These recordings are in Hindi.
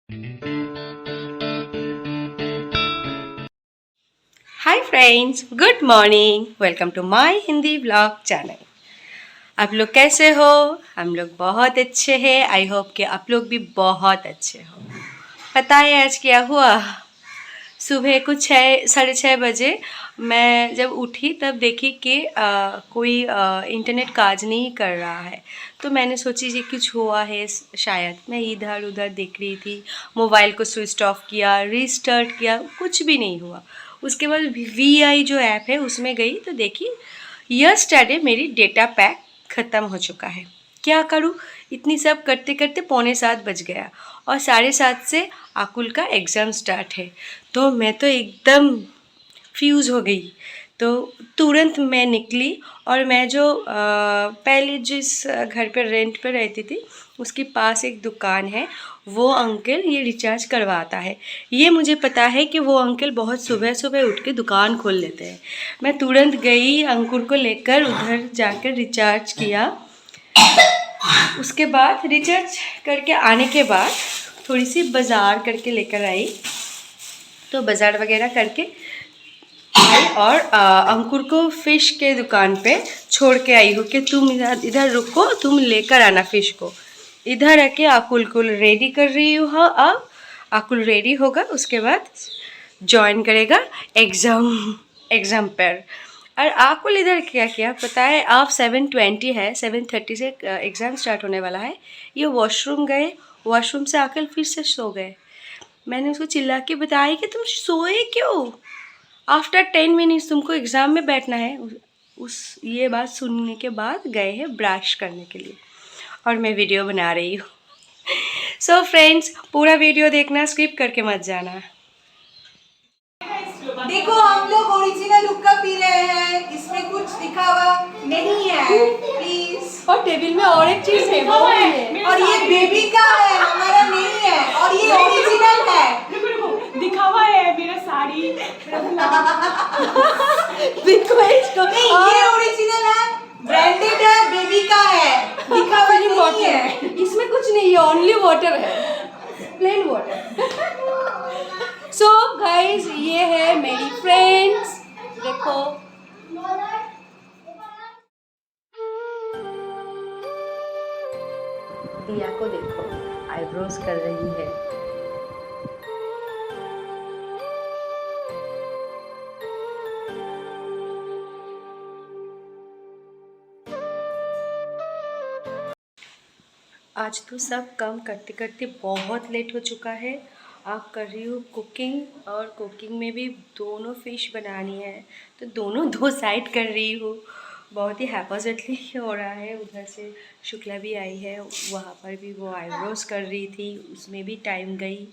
Hi friends, good morning. Welcome to my Hindi vlog channel. आप लोग कैसे हो? हम लोग बहुत अच्छे हैं। आई होप कि आप लोग भी बहुत अच्छे हो। पता है आज क्या हुआ? सुबह कुछ 6:30 बजे मैं जब उठी तब देखी कि कोई इंटरनेट काज नहीं कर रहा है। तो मैंने सोची कि कुछ हुआ है शायद। मैं इधर उधर देख रही थी, मोबाइल को स्विच ऑफ किया, रीस्टार्ट किया, कुछ भी नहीं हुआ। उसके बाद VI जो ऐप है उसमें गई तो देखी यस्टरडे मेरी डेटा पैक ख़त्म हो चुका है। क्या करूँ? इतनी सब करते करते 6:45 बज गया और 7:30 से आकुल का एग्ज़ाम स्टार्ट है। तो मैं तो एकदम फ्यूज़ हो गई। तो तुरंत मैं निकली और मैं जो पहले जिस घर पर रेंट पे रहती थी उसके पास एक दुकान है, वो अंकल ये रिचार्ज करवाता है। ये मुझे पता है कि वो अंकल बहुत सुबह सुबह उठ के दुकान खोल लेते हैं। मैं तुरंत गई, अंकुर को लेकर उधर जाकर रिचार्ज किया। उसके बाद रिचार्ज करके आने के बाद थोड़ी सी बाज़ार करके लेकर आई। तो बाज़ार वगैरह करके आई और अंकुर को फ़िश के दुकान पे छोड़ के आई हूँ कि तुम इधर इधर रुको, तुम लेकर आना फ़िश को। इधर आके आकुल को रेडी कर रही हूँ। हाँ, अब आकुल रेडी होगा, उसके बाद ज्वाइन करेगा एग्ज़ाम पर। और आकुल इधर क्या किया पता है? आप 7:20 है, 7:30 से एग्ज़ाम स्टार्ट होने वाला है। ये वॉशरूम गए, वॉशरूम से आकर फिर से सो गए। मैंने उसको चिल्ला के बताया कि तुम सोए क्यों? आफ्टर 10 मिनट्स तुमको एग्ज़ाम में बैठना है। उस ये बात सुनने के बाद गए हैं ब्रश करने के लिए और मैं वीडियो बना रही हूँ। सो फ्रेंड्स, पूरा वीडियो देखना, स्किप करके मत जाना। देखो हम लोग ओरिजिनल हुक्का पी रहे हैं, इसमें कुछ दिखावा नहीं है प्लीज। और टेबल में और एक चीज़ है, वो है। और ये बेबी का है, हमारा नहीं है। और ये ओरिजिनल है। दिखावा है मेरा साड़ी। देखो इसको। नहीं, ये ओरिजिनल है, ब्रांडेड है, बेबी का है, दिखावा नहीं है। इसमें कुछ नहीं है, ओनली वाटर है, प्लेन वाटर। सो गाइस, ये है मेरी फ्रेंड्स। देखो, दिया को देखो, आईब्रोज कर रही है। आज तो सब काम करते करते बहुत लेट हो चुका है। अब कर रही हूँ कुकिंग, और कुकिंग में भी दोनों फ़िश बनानी है, तो दोनों दो साइड कर रही हूँ। बहुत ही हैपोजिटली हो रहा है। उधर से शुक्ला भी आई है, वहाँ पर भी वो आईब्रोज कर रही थी, उसमें भी टाइम गई।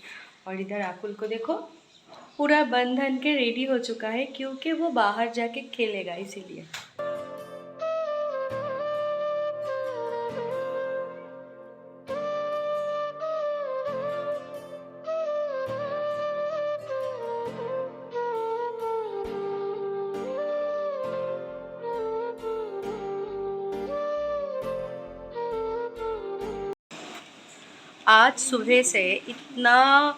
और इधर आकुल को देखो, पूरा बंधन के रेडी हो चुका है क्योंकि वो बाहर जाके खेलेगा, इसीलिए। आज सुबह से इतना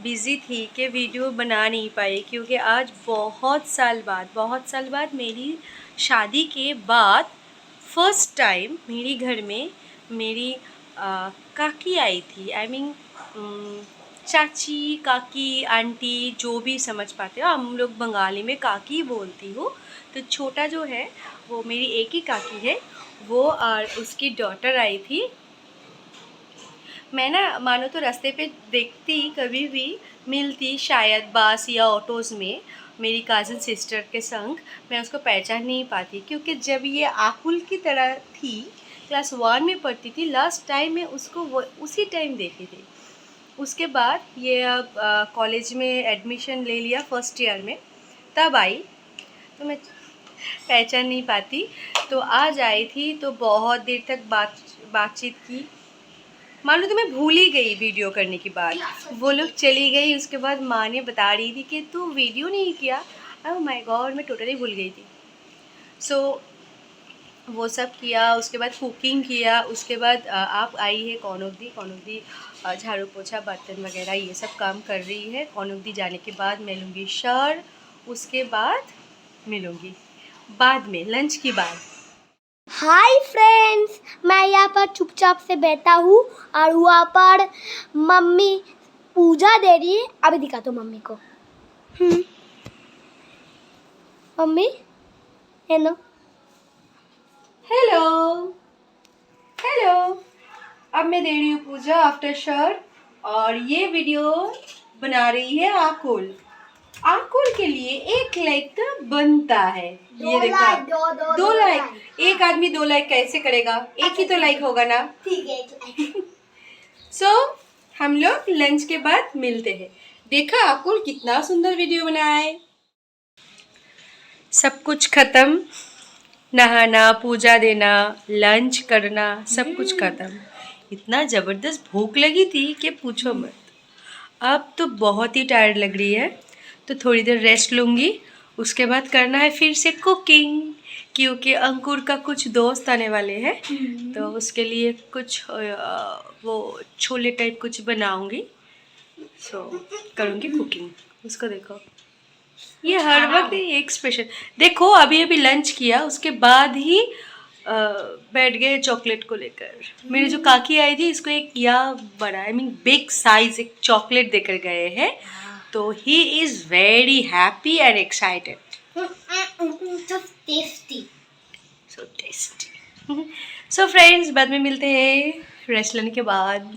बिज़ी थी कि वीडियो बना नहीं पाई, क्योंकि आज बहुत साल बाद मेरी शादी के बाद फर्स्ट टाइम मेरी घर में मेरी काकी आई थी। आई मीन चाची, काकी, आंटी, जो भी समझ पाते हो। हम लोग बंगाली में काकी बोलती हूँ। तो छोटा जो है वो मेरी एक ही काकी है, वो और उसकी डॉटर आई थी। मैं ना मानो तो रास्ते पे देखती, कभी भी मिलती शायद बस या ऑटोज़ में मेरी कज़न सिस्टर के संग, मैं उसको पहचान नहीं पाती, क्योंकि जब ये आकुल की तरह थी, क्लास 1 में पढ़ती थी, लास्ट टाइम मैं उसको उसी टाइम देखी थी। उसके बाद ये अब कॉलेज में एडमिशन ले लिया फर्स्ट ईयर में, तब आई, तो मैं पहचान नहीं पाती। तो आज आई थी तो बहुत देर तक बातचीत की। मान लो तो मैं भूल ही गई वीडियो करने की बात। वो लोग चली गई, उसके बाद माँ ने बता रही थी कि तू वीडियो नहीं किया। ओह माय गॉड, मैं टोटली भूल गई थी। सो वो सब किया, उसके बाद कुकिंग किया, उसके बाद आप आई है कौनुक दी झाड़ू पोछा बर्तन वगैरह ये सब काम कर रही है। कौनुक दी जाने के बाद मैं लूँगी शर, उसके बाद मिलूँगी बाद में लंच के बाद। हाय फ्रेंड्स, मैं यहाँ पर चुपचाप से बैठा हूँ और वहाँ पर मम्मी पूजा दे रही है। अभी दिखा दो मम्मी को। Mummy hello hello hello. अब मैं दे रही हूँ पूजा आफ्टर शर, और ये वीडियो बना रही है आकुल। आकुल के लिए 1 लाइक तो बनता है। ये देखो 2 लाइक। एक आदमी 2 लाइक कैसे करेगा? एक ही तो लाइक होगा ना। ठीक है। सो हम लोग लंच के बाद मिलते हैं। देखा आकुल कितना सुंदर वीडियो बनाए। सब कुछ खत्म, नहाना, पूजा देना, लंच करना, सब कुछ खत्म। इतना ज़बरदस्त भूख लगी थी कि पूछो मत। अब तो बहुत ही टायर्ड लग रही है, तो थोड़ी देर रेस्ट लूँगी। उसके बाद करना है फिर से कुकिंग, क्योंकि अंकुर का कुछ दोस्त आने वाले हैं, तो उसके लिए कुछ वो छोले टाइप कुछ बनाऊँगी। सो करूँगी कुकिंग। उसको देखो, ये हर वक्त एक स्पेशल। देखो अभी अभी लंच किया, उसके बाद ही बैठ गए चॉकलेट को लेकर। मेरी जो काकी आई थी, इसको एक या बड़ा बिग साइज एक चॉकलेट देकर गए हैं, तो he is very happy and excited. So tasty. So friends, बाद में मिलते हैं रेस्ट लेने के बाद।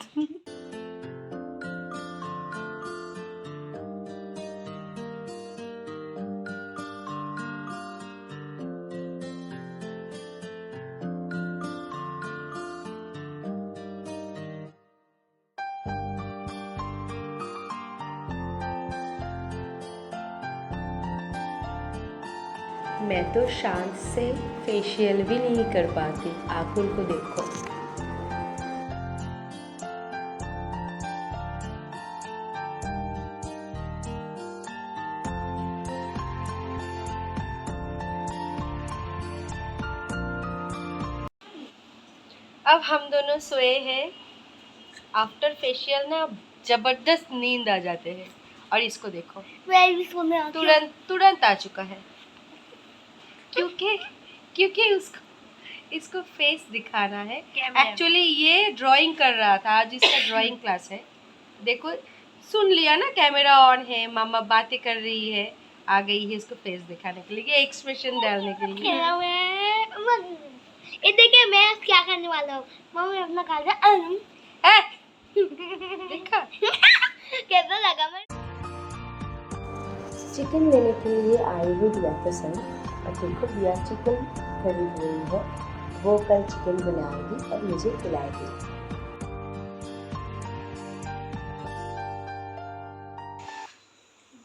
मैं तो शांत से फेशियल भी नहीं कर पाती। आकुल को देखो। अब हम दोनों सोए हैं। आफ्टर फेशियल ना जबरदस्त नींद आ जाते हैं। और इसको देखो, तुरंत आ चुका है, क्योंकि इसको फेस दिखाना है। एक्चुअली ये ड्राइंग कर रहा था, आज इसका ड्राइंग क्लास है। देखो सुन लिया ना, कैमरा ऑन है, मामा बातें कर रही है, आ गई है इसको फेस दिखाने के लिए, ये एक्सप्रेशन डालने के लिए। ये देखिए मैं क्या करने वाला हूँ। मम्मी अपना खा देखा कैसा लगा? मैं चिकन लेने के लिए आई हुई दिया पसंद, और देखो दिया चिकन खरीद रही है। वो कल चिकन बनाएगी और मुझे खिलाएगी।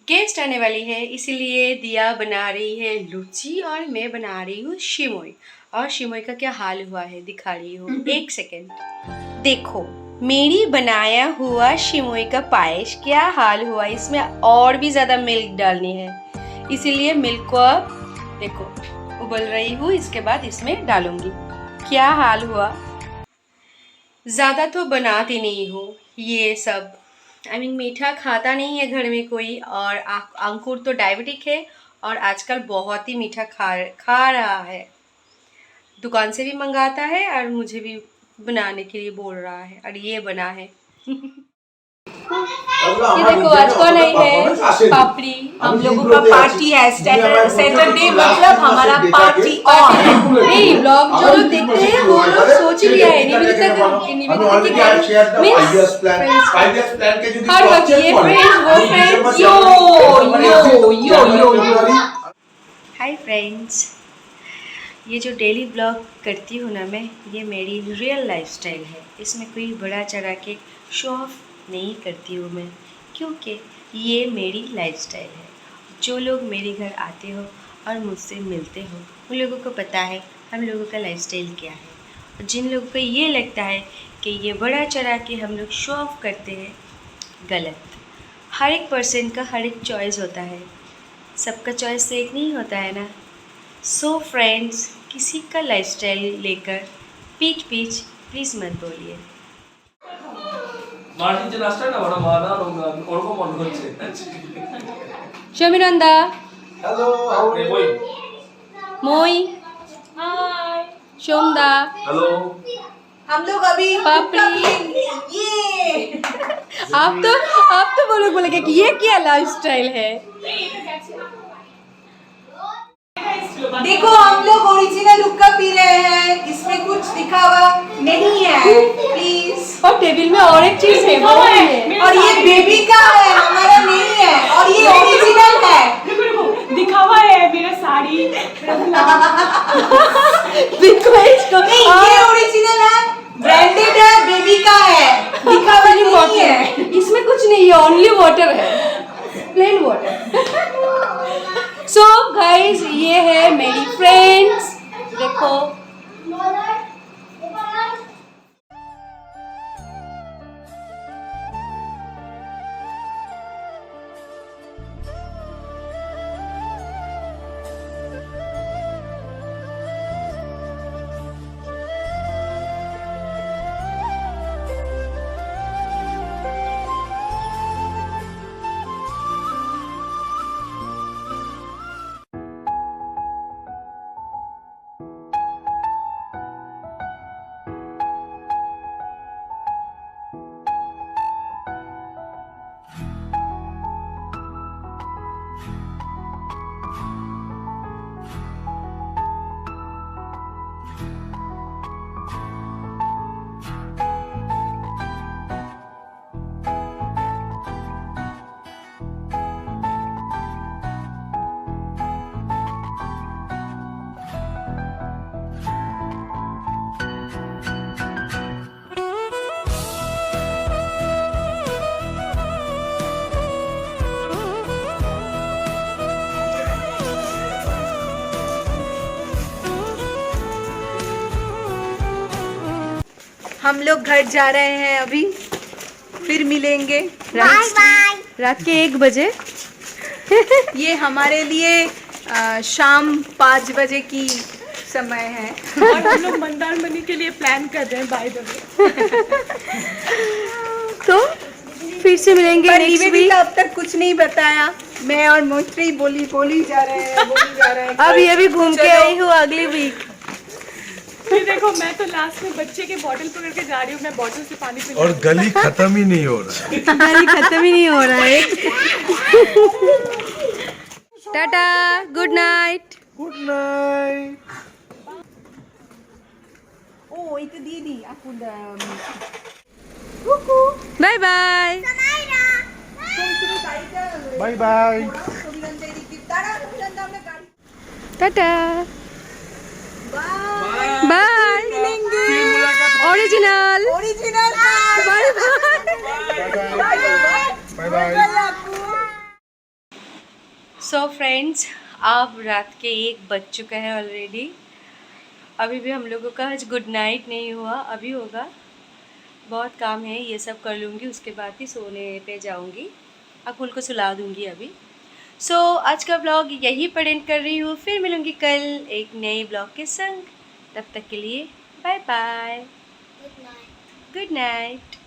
गेस्ट आने वाली है, इसीलिए दिया बना रही है लुची और मैं बना रही हूँ शिमोई। और शिमोई का क्या हाल हुआ है दिखा रही हूँ। 1 सेकेंड देखो, मेरी बनाया हुआ शिमोई का पायस क्या हाल हुआ। इसमें और भी ज़्यादा मिल्क डालनी है, इसीलिए मिल्क को अब देखो उबल रही हूँ, इसके बाद इसमें डालूंगी। क्या हाल हुआ। ज़्यादा तो बनाती नहीं हूँ ये सब। मीठा खाता नहीं है घर में कोई, और अंकुर तो डायबिटिक है और आजकल बहुत ही मीठा खा रहा है। दुकान से भी मंगाता है और मुझे भी बनाने के लिए बोल रहा है, और ये बना है। ये देखो आज कौन आई है, पापड़ी। हम लोगों का पार्टी है, सैटरडे मतलब हमारा पार्टी ऑन। नहीं, ब्लॉग जो लोग देखते हैं वो लोग सोच ही लिया है निवेदिता की। हाय फ्रेंड्स, ये जो डेली ब्लॉग करती हूँ ना मैं, ये मेरी रियल लाइफस्टाइल है। इसमें कोई बड़ा चढ़ा के शो ऑफ नहीं करती हूँ मैं, क्योंकि ये मेरी लाइफस्टाइल है। जो लोग मेरे घर आते हो और मुझसे मिलते हो, उन लोगों को पता है हम लोगों का लाइफस्टाइल क्या है। और जिन लोगों को ये लगता है कि ये बड़ा चढ़ा के हम लोग शो ऑफ करते हैं, गलत। हर एक पर्सन का हर एक चॉइस होता है, सबका चॉइस तो एक नहीं होता है ना। सो फ्रेंड्स, किसी का लाइफस्टाइल लेकर पीच पीच प्लीज़ मत बोलिए। মার্টিন যে নাচটা না ওরা মানা ওরকম মনে হচ্ছে शमिनंदा হ্যালো হাউ আর ইউ मोई हाय शोमदा হ্যালো हम लोग अभी पापड़ी। ये आप तो बोलोगे कि ये क्या लाइफस्टाइल है। देखो हम लोग ओरिजिनल हुक्का पी रहे हैं, इसमें कुछ दिखावा नहीं है प्लीज। और टेबल में और एक चीज है वो भी है। और ये बेबी का है, हमारा नहीं है, और ये ओरिजिनल है। रुको रुको दिखावा है मेरा साड़ी देखो इसको नहीं ये ओरिजिनल है, ब्रांडेड है, बेबी का है, दिखावा नहीं है। इसमें कुछ नहीं है, ओनली वाटर है, प्लेन वाटर। सो गाइस ये है मेरी फ्रेंड्स, देखो हम लोग घर जा रहे हैं अभी, फिर मिलेंगे रात के 1 बजे। ये हमारे लिए शाम 5 बजे की समय है। और हम लोग मंदारमनी के लिए प्लान कर रहे हैं बाय द वे। तो फिर से मिलेंगे पर नेक्स्ट वीक। निवेदिता अब तक कुछ नहीं बताया, मैं और मोस्त्री बोली जा रहे हैं। अब ये भी घूम के आई हूँ अगली वीक। फिर देखो मैं तो लास्ट में बच्चे के बॉटल पकड़ के जा रही हूँ, मैं बॉटल से पानी पी और गली खत्म ही नहीं हो रहा है। कहानी खत्म ही नहीं हो रहा है। Tata, good night. Good night. Oh itu Didi, aku udah bye bye. Bye bye. Tata, bye. Original bye bye. Bye bye. So friends अब रात के 1 बज चुका है ऑलरेडी। अभी भी हम लोगों का आज गुड नाइट नहीं हुआ, अभी होगा। बहुत काम है, ये सब कर लूँगी, उसके बाद ही सोने पे जाऊँगी। अकुल को सुला दूँगी अभी। सो आज का ब्लॉग यहीं पर एंड कर रही हूँ, फिर मिलूँगी कल एक नए ब्लॉग के संग। तब तक के लिए बाय बाय, गुड नाइट।